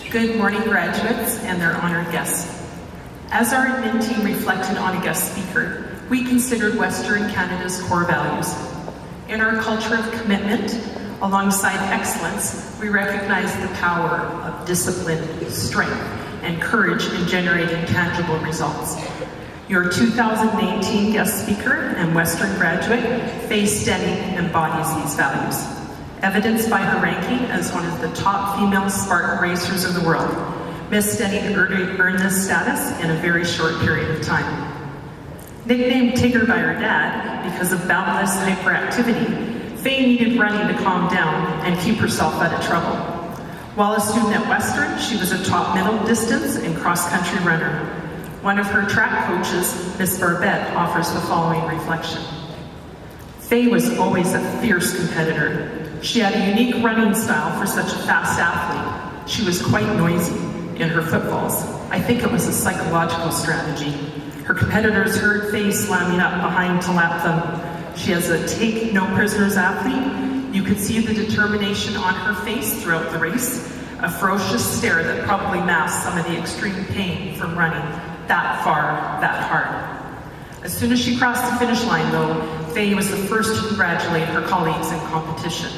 Good morning, graduates and their honored guests. As our admin team reflected on a guest speaker, we considered Western Canada's core values. In our culture of commitment, alongside excellence, we recognize the power of discipline, strength, and courage in generating tangible results. Your 2018 guest speaker and Western graduate, Faye Stenning, embodies these values, evidenced by her ranking as one of the top female Spartan racers in the world. Ms. Stenning earned this status in a very short period of time. Nicknamed Tigger by her dad because of boundless hyperactivity, Faye needed running to calm down and keep herself out of trouble. While a student at Western, she was a top middle distance and cross-country runner. One of her track coaches, Miss Barbette, offers the following reflection. Faye was always a fierce competitor. She had a unique running style for such a fast athlete. She was quite noisy in her footfalls. I think it was a psychological strategy. Her competitors heard Faye slamming up behind to lap them. She is a take no prisoners athlete. You could see the determination on her face throughout the race, a ferocious stare that probably masked some of the extreme pain from running that far, that hard. As soon as she crossed the finish line, though, Faye was the first to congratulate her colleagues in competition.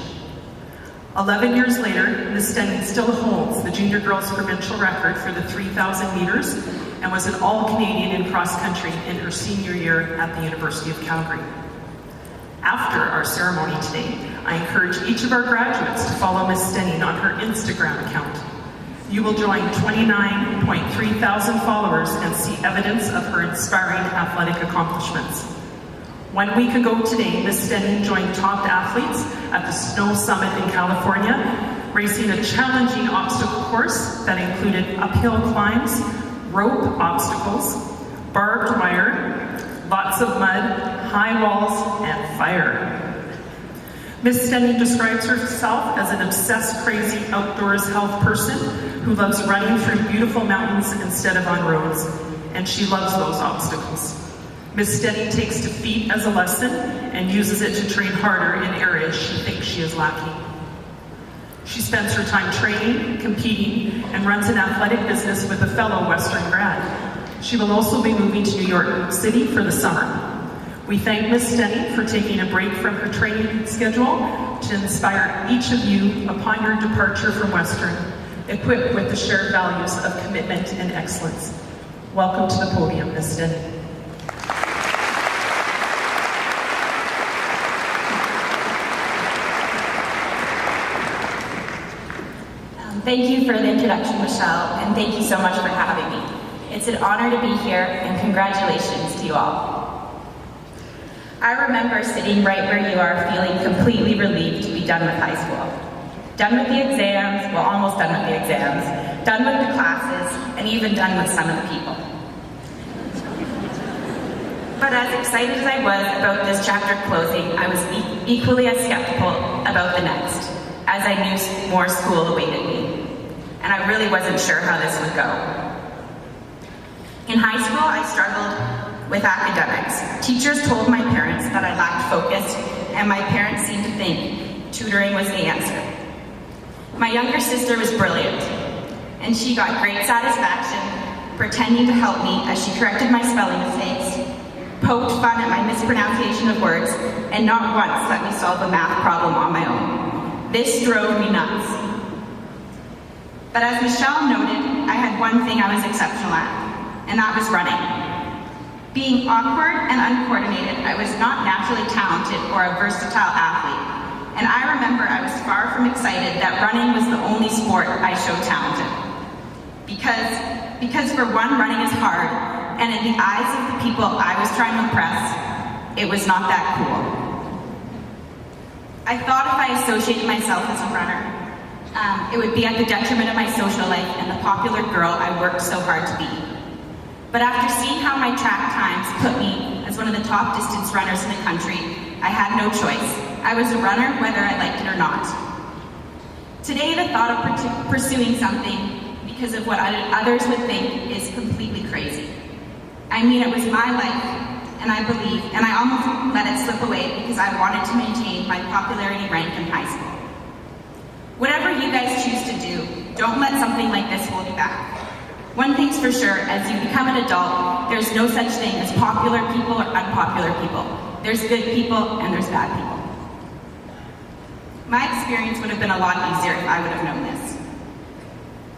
11 years later, Ms. Stenning still holds the junior girls provincial record for the 3,000 meters and was an all-Canadian in cross-country in her senior year at the University of Calgary. After our ceremony today, I encourage each of our graduates to follow Ms. Stenning on her Instagram account. You will join 29.3 thousand followers and see evidence of her inspiring athletic accomplishments. 1 week ago today, Ms. Stenning joined top athletes at the Snow Summit in California, racing a challenging obstacle course that included uphill climbs, rope obstacles, barbed wire, lots of mud, high walls, and fire. Ms. Stenning describes herself as an obsessed, crazy, outdoors health person who loves running through beautiful mountains instead of on roads, and she loves those obstacles. Ms. Stenning takes defeat as a lesson and uses it to train harder in areas she thinks she is lacking. She spends her time training, competing, and runs an athletic business with a fellow Western grad. She will also be moving to New York City for the summer. We thank Ms. Stenning for taking a break from her training schedule to inspire each of you upon your departure from Western, equipped with the shared values of commitment and excellence. Welcome to the podium, Ms. Stenning. Thank you for the introduction, Michelle, and thank you so much for having me. It's an honor to be here, and congratulations to you all. I remember sitting right where you are, feeling completely relieved to be done with high school. Done with the exams, well, almost done with the exams, done with the classes, and even done with some of the people. But as excited as I was about this chapter closing, I was equally as skeptical about the next, as I knew more school awaited me. And I really wasn't sure how this would go. In high school, I struggled with academics. Teachers told my parents that I lacked focus, and my parents seemed to think tutoring was the answer. My younger sister was brilliant, and she got great satisfaction pretending to help me as she corrected my spelling mistakes, poked fun at my mispronunciation of words, and not once let me solve a math problem on my own. This drove me nuts. But as Michelle noted, I had one thing I was exceptional at, and that was running. Being awkward and uncoordinated, I was not naturally talented or a versatile athlete, and I remember I was far from excited that running was the only sport I showed talented. Because for one, running is hard, and in the eyes of the people I was trying to impress, it was not that cool. I thought if I associated myself as a runner, it would be at the detriment of my social life and the popular girl I worked so hard to be. But after seeing how my track times put me as one of the top distance runners in the country, I had no choice. I was a runner whether I liked it or not. Today, the thought of pursuing something because of what others would think is completely crazy. I mean, it was my life, and I almost let it slip away because I wanted to maintain my popularity rank in high school. Whatever you guys choose to do, don't let something like this hold you back. One thing's for sure, as you become an adult, there's no such thing as popular people or unpopular people. There's good people and there's bad people. My experience would have been a lot easier if I would have known this.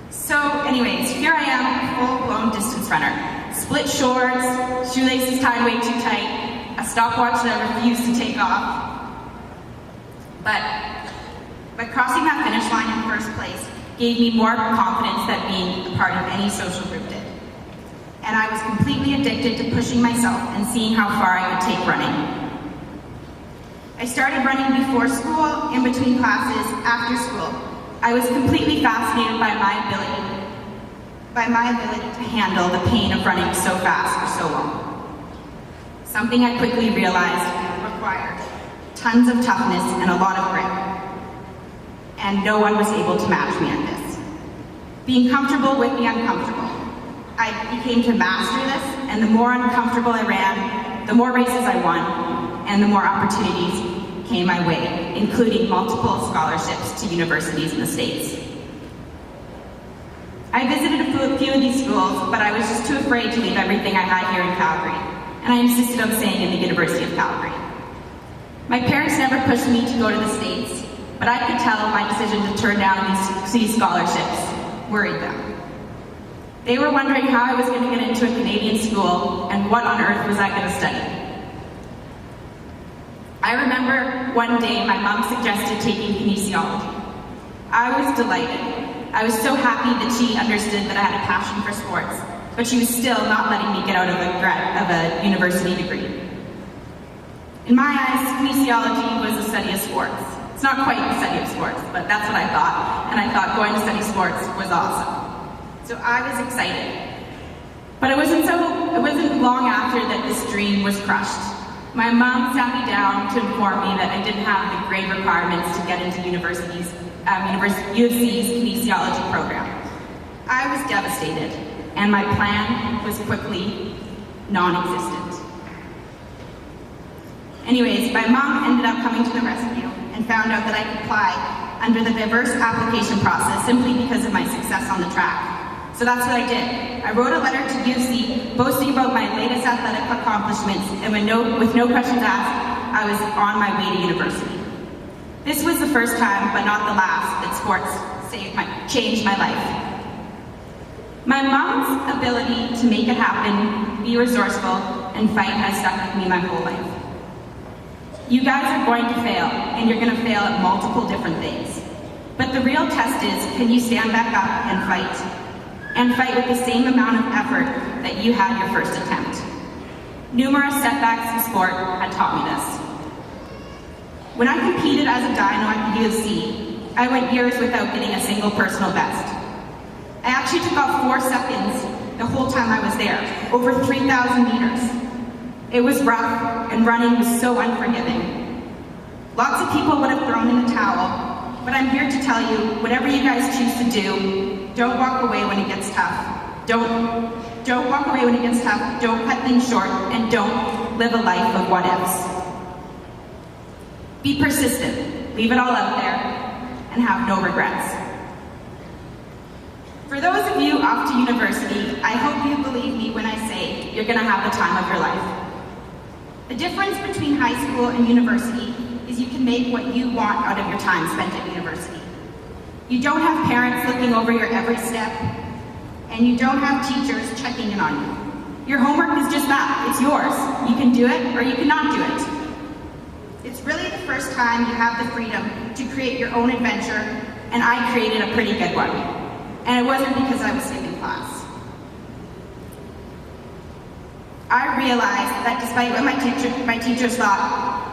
So anyways, here I am, a full-blown distance runner. Split shorts, shoelaces tied way too tight, a stopwatch that I refused to take off. But crossing that finish line in first place gave me more confidence than being a part of any social group did. And I was completely addicted to pushing myself and seeing how far I could take running. I started running before school, in between classes, after school. I was completely fascinated by my ability to handle the pain of running so fast for so long. Something I quickly realized required tons of toughness and a lot of grit. And no one was able to match me at this. Being comfortable with the uncomfortable. I became to master this, and the more uncomfortable I ran, the more races I won, and the more opportunities came my way, including multiple scholarships to universities in the States. I visited a few of these schools, but I was just too afraid to leave everything I had here in Calgary, and I insisted on staying in the University of Calgary. My parents never pushed me to go to the States, but I could tell my decision to turn down these scholarships worried them. They were wondering how I was going to get into a Canadian school and what on earth was I going to study. I remember one day my mom suggested taking kinesiology. I was delighted. I was so happy that she understood that I had a passion for sports, but she was still not letting me get out of a university degree. In my eyes, kinesiology was a study of sports. It's not quite the study of sports, but that's what I thought. And I thought going to study sports was awesome. So I was excited. But it wasn't long after that this dream was crushed. My mom sat me down to inform me that I didn't have the grade requirements to get into UFC's kinesiology program. I was devastated, and my plan was quickly non-existent. Anyways, my mom ended up coming to the rescue and found out that I could apply under the diverse application process simply because of my success on the track. So that's what I did. I wrote a letter to UC boasting about my latest athletic accomplishments, and with no questions asked, I was on my way to university. This was the first time, but not the last, that sports changed my life. My mom's ability to make it happen, be resourceful, and fight has stuck with me my whole life. You guys are going to fail, and you're going to fail at multiple different things. But the real test is, can you stand back up and fight? And fight with the same amount of effort that you had your first attempt. Numerous setbacks in sport had taught me this. When I competed as a dyno at the UFC, I went years without getting a single personal best. I actually took off 4 seconds the whole time I was there, over 3,000 meters. It was rough, and running was so unforgiving. Lots of people would have thrown in the towel, but I'm here to tell you, whatever you guys choose to do, don't walk away when it gets tough. Don't walk away when it gets tough, don't cut things short, and don't live a life of what ifs. Be persistent, leave it all out there, and have no regrets. For those of you off to university, I hope you believe me when I say you're going to have the time of your life. The difference between high school and university is you can make what you want out of your time spent at university. You don't have parents looking over your every step, and you don't have teachers checking in on you. Your homework is just that, it's yours. You can do it or you cannot do it. It's really the first time you have the freedom to create your own adventure, and I created a pretty good one. And it wasn't because I was skipping class. I realized that despite what my teachers thought,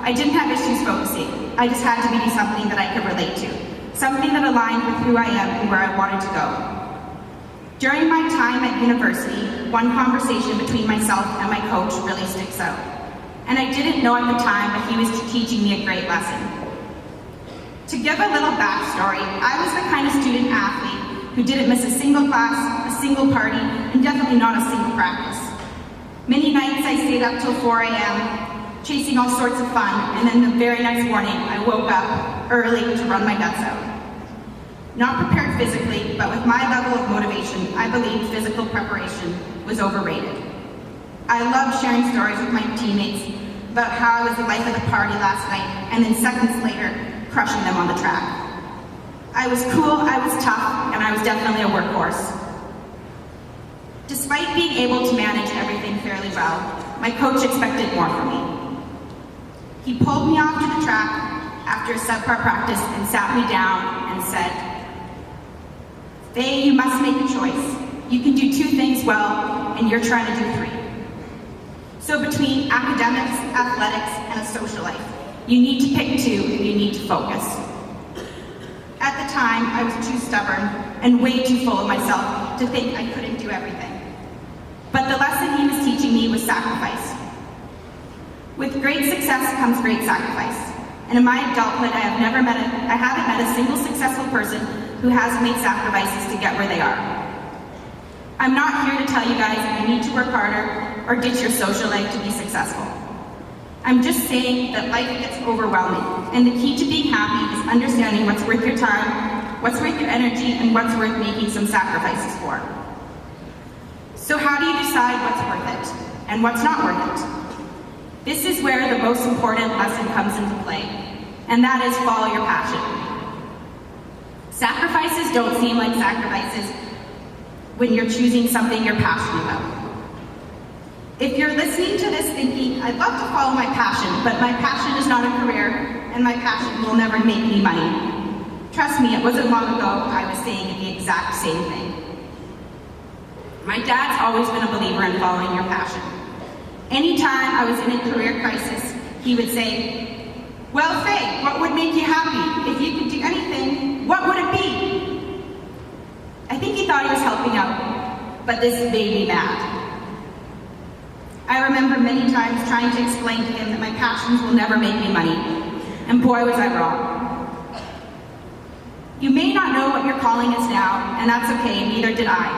I didn't have issues focusing. I just had to be something that I could relate to, something that aligned with who I am and where I wanted to go. During my time at university, one conversation between myself and my coach really sticks out. And I didn't know at the time, but he was teaching me a great lesson. To give a little backstory, I was the kind of student athlete who didn't miss a single class, a single party, and definitely not a single practice. Many nights I stayed up till 4 a.m., chasing all sorts of fun, and then the very next morning I woke up early to run my guts out. Not prepared physically, but with my level of motivation, I believed physical preparation was overrated. I loved sharing stories with my teammates about how I was the life of the party last night, and then seconds later, crushing them on the track. I was cool, I was tough, and I was definitely a workhorse. Despite being able to manage everything fairly well, my coach expected more from me. He pulled me off to the track after a subpar practice and sat me down and said, "Faye, you must make a choice. You can do 2 things well, and you're trying to do 3. So between academics, athletics, and a social life, you need to pick 2 and you need to focus." At the time, I was too stubborn and way too full of myself to think I couldn't do everything. But the lesson he was teaching me was sacrifice. With great success comes great sacrifice. And in my adulthood, I haven't met a single successful person who hasn't made sacrifices to get where they are. I'm not here to tell you guys you need to work harder or ditch your social life to be successful. I'm just saying that life gets overwhelming, and the key to being happy is understanding what's worth your time, what's worth your energy, and what's worth making some sacrifices for. So how do you decide what's worth it and what's not worth it? This is where the most important lesson comes into play, and that is follow your passion. Sacrifices don't seem like sacrifices when you're choosing something you're passionate about. If you're listening to this thinking, I'd love to follow my passion, but my passion is not a career, and my passion will never make me money. Trust me, it wasn't long ago I was saying the exact same thing. My dad's always been a believer in following your passion. Anytime I was in a career crisis, he would say, "Well, Faye, what would make you happy? If you could do anything, what would it be?" I think he thought he was helping out, but this made me mad. I remember many times trying to explain to him that my passions will never make me money, and boy was I wrong. You may not know what your calling is now, and that's okay, neither did I.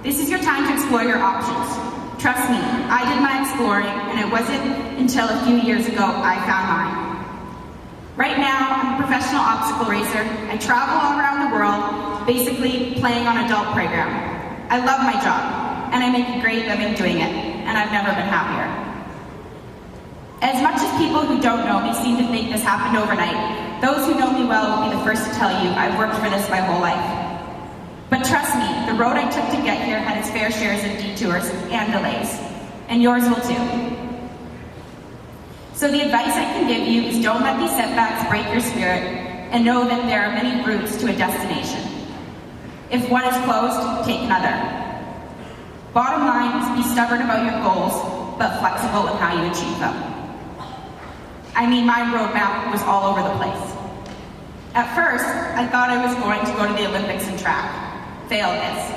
This is your time to explore your options. Trust me, I did my exploring, and it wasn't until a few years ago I found mine. Right now, I'm a professional obstacle racer. I travel all around the world, basically playing on adult playground. I love my job, and I make a great living doing it, and I've never been happier. As much as people who don't know me seem to think this happened overnight, those who know me well will be the first to tell you I've worked for this my whole life. But trust me, the road I took to get here had its fair shares of detours and delays, and yours will too. So the advice I can give you is don't let these setbacks break your spirit, and know that there are many routes to a destination. If one is closed, take another. Bottom line is be stubborn about your goals, but flexible in how you achieve them. I mean, my roadmap was all over the place. At first, I thought I was going to go to the Olympics in track. Failed this.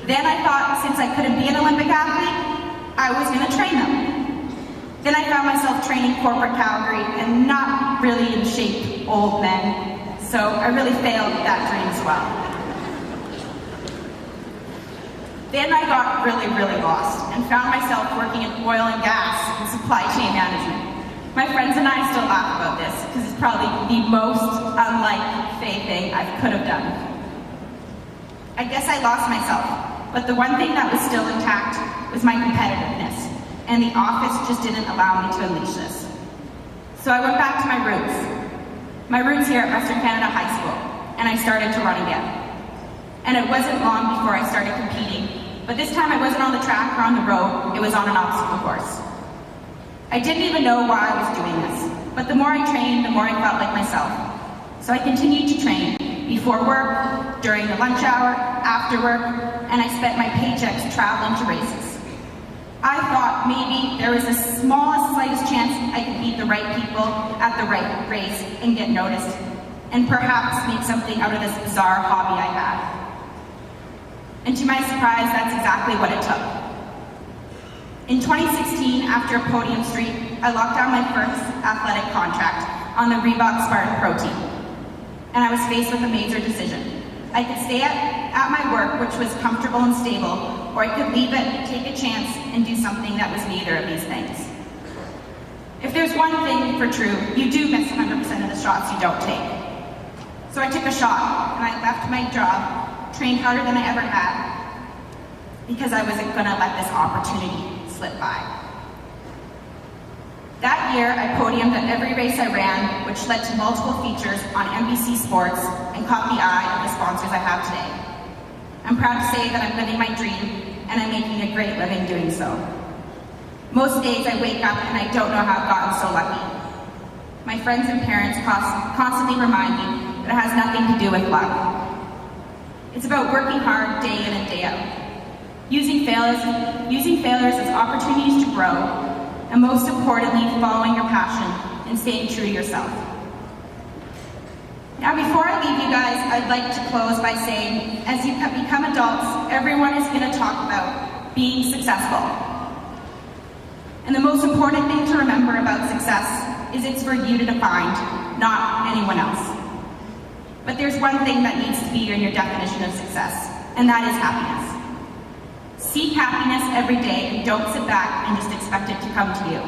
Then I thought since I couldn't be an Olympic athlete, I was going to train them. Then I found myself training corporate Calgary and not really in shape old men, so I really failed that dream as well. Then I got really, really lost and found myself working in oil and gas and supply chain management. My friends and I still laugh about this because it's probably the most unlike Faye thing I could have done. I guess I lost myself, but the one thing that was still intact was my competitiveness, and the office just didn't allow me to unleash this. So I went back to my roots. My roots here at Western Canada High School, and I started to run again. And it wasn't long before I started competing, but this time I wasn't on the track or on the road, it was on an obstacle course. I didn't even know why I was doing this, but the more I trained, the more I felt like myself. So I continued to train, before work, during the lunch hour, after work, and I spent my paychecks traveling to races. I thought maybe there was the smallest, slightest chance I could meet the right people at the right race and get noticed, and perhaps make something out of this bizarre hobby I had. And to my surprise, that's exactly what it took. In 2016, after a podium streak, I locked down my first athletic contract on the Reebok Spartan Pro Team. And I was faced with a major decision. I could stay at my work, which was comfortable and stable, or I could leave it, take a chance, and do something that was neither of these things. If there's one thing for true, you do miss 100% of the shots you don't take. So I took a shot and I left my job, trained harder than I ever had, because I wasn't gonna let this opportunity slip by. That year, I podiumed at every race I ran, which led to multiple features on NBC Sports and caught the eye of the sponsors I have today. I'm proud to say that I'm living my dream, and I'm making a great living doing so. Most days I wake up and I don't know how I've gotten so lucky. My friends and parents constantly remind me that it has nothing to do with luck. It's about working hard day in and day out, using failures as opportunities to grow, and most importantly, following your passion and staying true to yourself. Now, before I leave you guys, I'd like to close by saying, as you become adults, everyone is going to talk about being successful. And the most important thing to remember about success is it's for you to define, not anyone else. But there's one thing that needs to be in your definition of success, and that is happiness. Seek happiness every day and don't sit back and just expect it to come to you.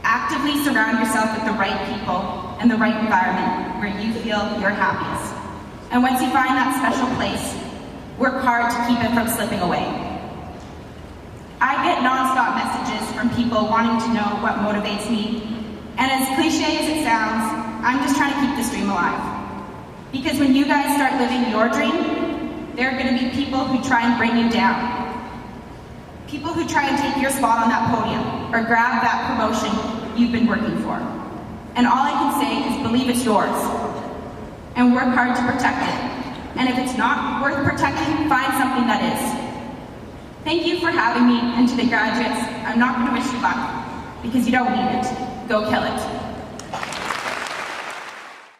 Actively surround yourself with the right people and the right environment where you feel you're happiest. And once you find that special place, work hard to keep it from slipping away. I get nonstop messages from people wanting to know what motivates me, and as cliche as it sounds, I'm just trying to keep this dream alive. Because when you guys start living your dream, there are going to be people who try and bring you down. People who try and take your spot on that podium or grab that promotion you've been working for. And all I can say is believe it's yours and work hard to protect it. And if it's not worth protecting, find something that is. Thank you for having me, and to the graduates, I'm not going to wish you luck because you don't need it. Go kill it.